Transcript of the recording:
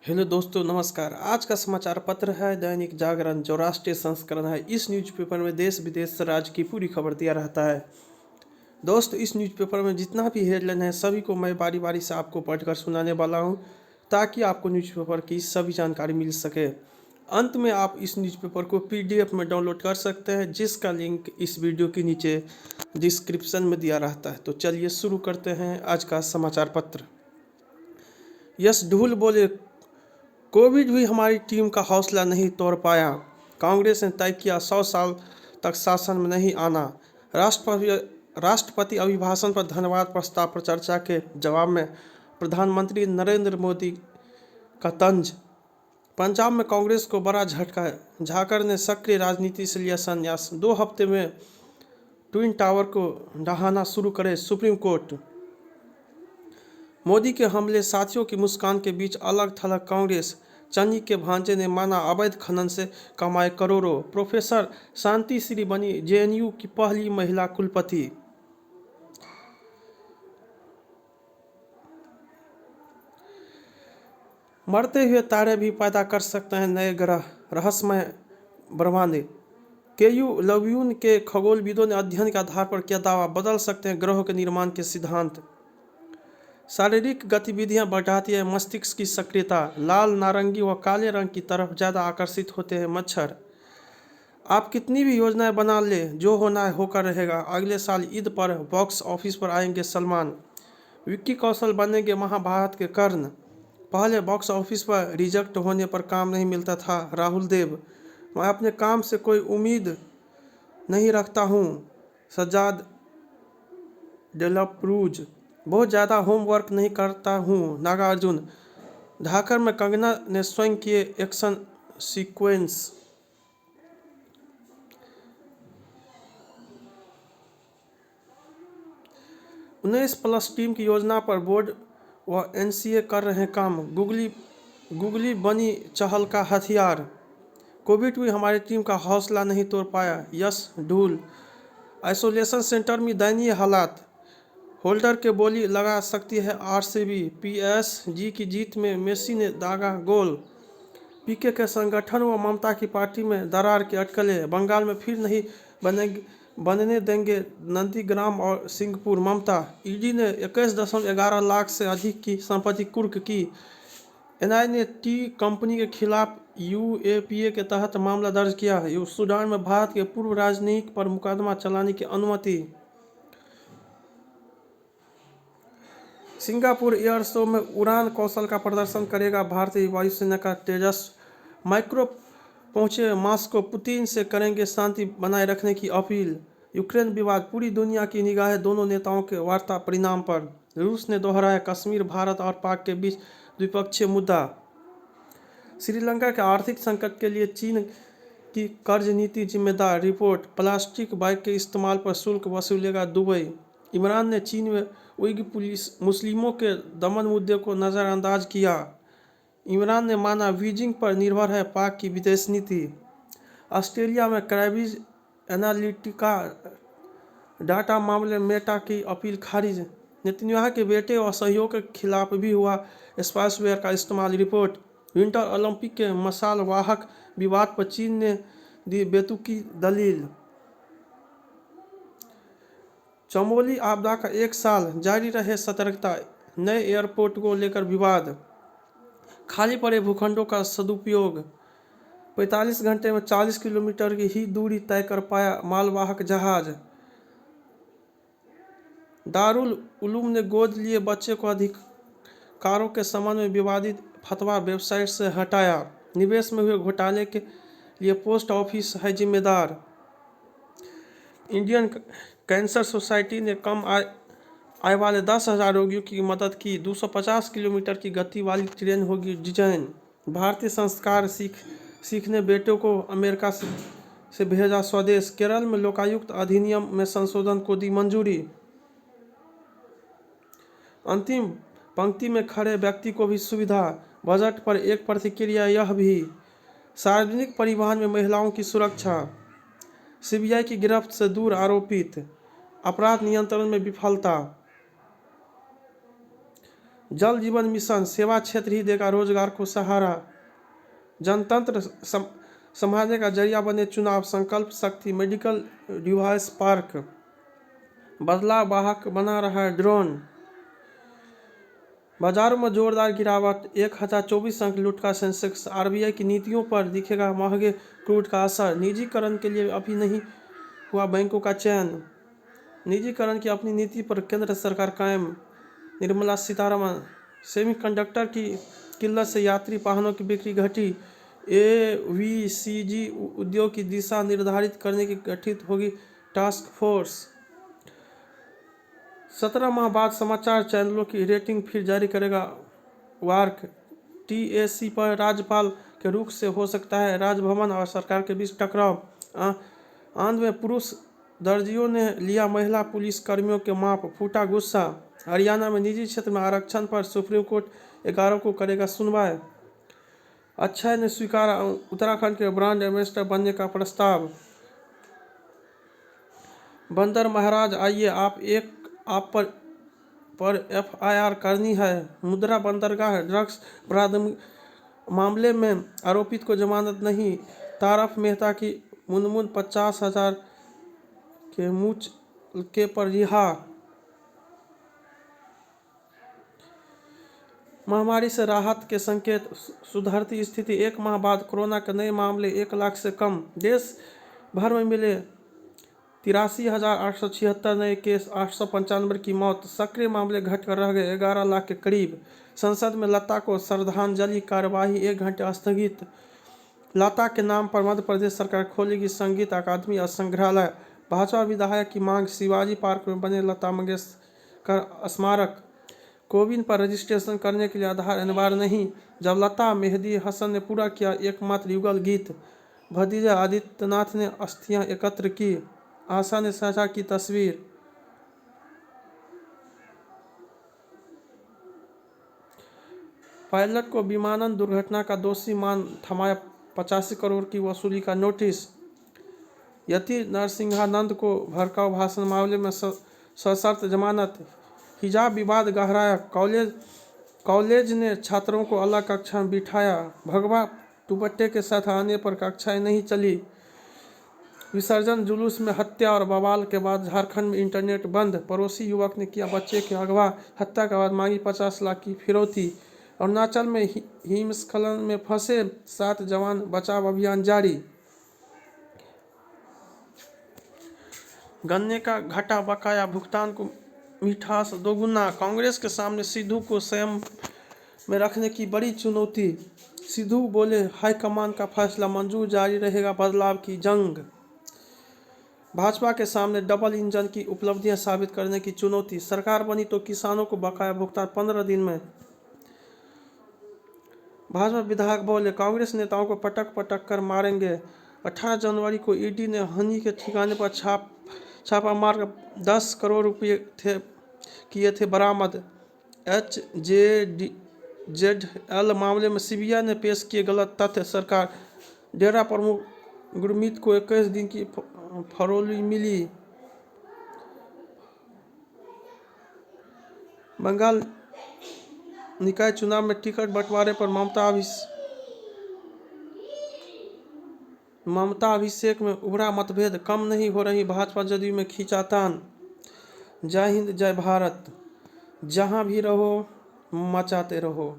Hello दोस्तों, नमस्कार। आज का समाचार पत्र है दैनिक जागरण, जो राष्ट्रीय संस्करण है। इस न्यूज़पेपर में देश विदेश से राज्य की पूरी खबर दिया रहता है। दोस्तों, इस न्यूज़पेपर में जितना भी हेडलाइन है सभी को मैं बारी बारी से आपको पढ़कर सुनाने वाला हूं, ताकि आपको न्यूज़पेपर की सभी जानकारी मिल सके। अंत में आप इस न्यूज़पेपर को पीडीएफ में डाउनलोड कर सकते हैं, जिसका लिंक इस वीडियो के नीचे डिस्क्रिप्शन में दिया रहता है। तो चलिए शुरू करते हैं आज का समाचार पत्र। यश ढूल बोले, कोविड भी हमारी टीम का हौसला नहीं तोड़ पाया। कांग्रेस ने तय किया 100 साल तक शासन में नहीं आना। राष्ट्रपति अभिभाषण पर धन्यवाद प्रस्ताव पर चर्चा के जवाब में प्रधानमंत्री नरेंद्र मोदी का तंज। पंजाब में कांग्रेस को बड़ा झटका, झाकर ने सक्रिय राजनीति से लिया संन्यास। 2 हफ्ते में ट्विन टावर को ढहाना शुरू करे सुप्रीम कोर्ट। मोदी के हमले, साथियों की मुस्कान के बीच अलग थलग कांग्रेस। चन्नी के भांजे ने माना अवैध खनन से कमाए करोड़ों। प्रोफेसर शांति श्री बनी जेएनयू की पहली महिला कुलपति। मरते हुए तारे भी पैदा कर सकते हैं नए ग्रह, रहस्यमय ब्रह्मांड। केयू लव्यून के खगोलविदों ने अध्ययन के आधार पर किया दावा, बदल सकते हैं ग्रहों के निर्माण के सिद्धांत। शारीरिक गतिविधियां बढ़ाती है मस्तिष्क की सक्रियता। लाल, नारंगी व काले रंग की तरफ ज़्यादा आकर्षित होते हैं मच्छर। आप कितनी भी योजनाएं बना ले, जो होना है होकर रहेगा। अगले साल ईद पर बॉक्स ऑफिस पर आएंगे सलमान। विक्की कौशल बनेंगे महाभारत के कर्ण। पहले बॉक्स ऑफिस पर रिजेक्ट होने पर काम नहीं मिलता था राहुल देव। मैं अपने काम से कोई उम्मीद नहीं रखता हूँ सज्जाद डेलाप्रूज। बहुत ज़्यादा होमवर्क नहीं करता हूँ नागार्जुन। ढाकर में कंगना ने स्वयं किए एक्शन सीक्वेंस। 19+ टीम की योजना पर बोर्ड व एनसीए कर रहे हैं काम। गुगली बनी चहल का हथियार। कोविड भी हमारी टीम का हौसला नहीं तोड़ पाया, यश ढूल। आइसोलेशन सेंटर में दयनीय हालात। होल्डर के बोली लगा सकती है आरसीबी। पीएसजी की जीत में मेसी ने दागा गोल। पीके के संगठन व ममता की पार्टी में दरार की अटकलें। बंगाल में फिर नहीं बनने देंगे नंदीग्राम और सिंहपुर। ममता। ईडी ने 21.11 लाख से अधिक की संपत्ति कुर्क की। एनआई ने टी कंपनी के खिलाफ यूएपीए के तहत मामला दर्ज किया। सूडान में भारत के पूर्व राजनयिक पर मुकदमा चलाने की अनुमति। सिंगापुर एयर शो में उड़ान कौशल का प्रदर्शन करेगा भारतीय वायुसेना का तेजस माइक्रो। पहुंचे मॉस्को, पुतिन से करेंगे शांति बनाए रखने की अपील। यूक्रेन विवाद, पूरी दुनिया की निगाहें दोनों नेताओं के वार्ता परिणाम पर। रूस ने दोहराया कश्मीर भारत और पाक के बीच द्विपक्षीय मुद्दा। श्रीलंका के आर्थिक संकट के लिए चीन की कर्ज नीति जिम्मेदार, रिपोर्ट। प्लास्टिक बैग के इस्तेमाल पर शुल्क वसूलेगा दुबई। इमरान ने चीन में उइघुर मुस्लिमों के दमन मुद्दे को नज़रअंदाज किया। इमरान ने माना बीजिंग पर निर्भर है पाक की विदेश नीति। ऑस्ट्रेलिया में कैम्ब्रिज एनालिटिका डाटा मामले में मेटा की अपील खारिज। नेतन्याहू के बेटे और सहयोग के खिलाफ भी हुआ स्पाइसवेयर का इस्तेमाल, रिपोर्ट। विंटर ओलंपिक के मशाल वाहक विवाद पर चीन ने दी बेतुकी दलील। चमोली आपदा का 1 साल, जारी रहे सतर्कता। नए एयरपोर्ट को लेकर विवाद। खाली पड़े भूखंडों का सदुपयोग। 45 घंटे में 40 किलोमीटर की ही दूरी तय कर पाया मालवाहक जहाज। दारुल उलूम ने गोद लिए बच्चे को अधिकारों के संबंध में विवादित फतवा वेबसाइट से हटाया। निवेश में हुए घोटाले के लिए पोस्ट ऑफिस है जिम्मेदार। इंडियन कैंसर सोसाइटी ने कम आय वाले 10,000 रोगियों की मदद की। 250 किलोमीटर की गति वाली ट्रेन होगी डिजाइन। भारतीय संस्कार सीखने बेटों को अमेरिका से भेजा स्वदेश। केरल में लोकायुक्त अधिनियम में संशोधन को दी मंजूरी। अंतिम पंक्ति में खड़े व्यक्ति को भी सुविधा। बजट पर एक प्रतिक्रिया यह भी। सार्वजनिक परिवहन में महिलाओं की सुरक्षा। सीबीआई की गिरफ्त से दूर आरोपित। अपराध नियंत्रण में विफलता। जल जीवन मिशन, सेवा क्षेत्र ही देगा रोजगार को सहारा। जनतंत्र संभालने का जरिया बने चुनाव, संकल्प शक्ति। मेडिकल डिवाइस पार्क, बदलाव वाहक बना रहा है ड्रोन। बाजारों में जोरदार गिरावट, 1024 अंक लूट का सेंसेक्स। आरबीआई की नीतियों पर दिखेगा महंगे क्रूड का असर। निजीकरण के लिए अभी नहीं हुआ बैंकों का चयन। निजीकरण की अपनी नीति पर केंद्र सरकार कायम। निर्मला सीतारमण, सेमीकंडक्टर की किल्लत से यात्री वाहनों की बिक्री घटी। एवीसीजी उद्योग की दिशा निर्धारित करने की गठित होगी टास्क फोर्स। 17 माह बाद समाचार चैनलों की रेटिंग फिर जारी करेगा वार्क। टीएसी पर राज्यपाल के रुख से हो सकता है राजभवन और सरकार के बीच टकराव। आंध्र में पुरुष दर्जियों ने लिया महिला पुलिस कर्मियों के माप, फूटा गुस्सा। हरियाणा में निजी क्षेत्र में आरक्षण पर सुप्रीम कोर्ट 11 को करेगा सुनवाई। अक्षय ने स्वीकारा उत्तराखंड के ब्रांड एम्बेसडर बनने का प्रस्ताव। बंदर महाराज आइए, आप पर एफआईआर करनी है। मुद्रा बंदरगाह ड्रग्स अपराध मामले में आरोपित को जमानत नहीं। तारक मेहता की मुनमुन 50,000 के मुचलके पर रिहा। महामारी से राहत के संकेत, सुधरती स्थिति। 1 माह बाद कोरोना के नए मामले 1 लाख से कम। देश भर में मिले 83,876 नए केस, 895 की मौत। सक्रिय मामले घटकर रह गए 11 लाख के करीब। संसद में लता को श्रद्धांजलि कार्यवाही 1 घंटे स्थगित। लता के नाम पर मध्य प्रदेश सरकार खोलेगी संगीत अकादमी और संग्रहालय। भाजपा विधायक की मांग, शिवाजी पार्क में बने लता मंगेशकर स्मारक। कोविन पर रजिस्ट्रेशन करने के लिए आधार अनिवार्य नहीं। जब लता मेहदी हसन ने पूरा किया एकमात्र युगल गीत। भतीजा आदित्यनाथ ने अस्थियां एकत्र की। आशा ने साझा की तस्वीर। पायलट को विमानन दुर्घटना का दोषी मान थमाया, 85 करोड़ की वसूली का नोटिस। यति नरसिंहानंद को भड़काऊ भाषण मामले में सशर्त जमानत। हिजाब विवाद गहराया, कॉलेज ने छात्रों को अलग कक्षा में बिठाया। भगवा दुपट्टे के साथ आने पर कक्षाएं नहीं चली। विसर्जन जुलूस में हत्या और बवाल के बाद झारखंड में इंटरनेट बंद। पड़ोसी युवक ने किया बच्चे के अगवा, हत्या के बाद मांगी 50 लाख की फिरौती। अरुणाचल में हिमस्खलन में फंसे 7 जवान, बचाव अभियान जारी। गन्ने का घटा बकाया भुगतान को मिठास दोगुना। कांग्रेस के सामने सिद्धू को संयम में रखने की बड़ी चुनौती। सिद्धू बोले, हाईकमान का फैसला मंजूर, जारी रहेगा बदलाव की जंग। भाजपा के सामने डबल इंजन की उपलब्धियां साबित करने की चुनौती। सरकार बनी तो किसानों को बकाया भुगतान 15 दिन में। भाजपा विधायक बोले, कांग्रेस नेताओं को पटक पटक कर मारेंगे। 18 जनवरी को ईडी ने हनी के ठिकाने पर छापा मार 10 करोड़ रुपये किए थे बरामद। HZL मामले में सीबीआई ने पेश किए गलत तथ्य। सरकार डेरा प्रमुख गुरमीत को 21 दिन की फरोली मिली। बंगाल निकाय चुनाव में टिकट बंटवारे पर ममता अभिषेक में उभरा मतभेद। कम नहीं हो रही भाजपा जदयू में खींचातान। जय हिंद, जय भारत। जहां भी रहो मचाते रहो।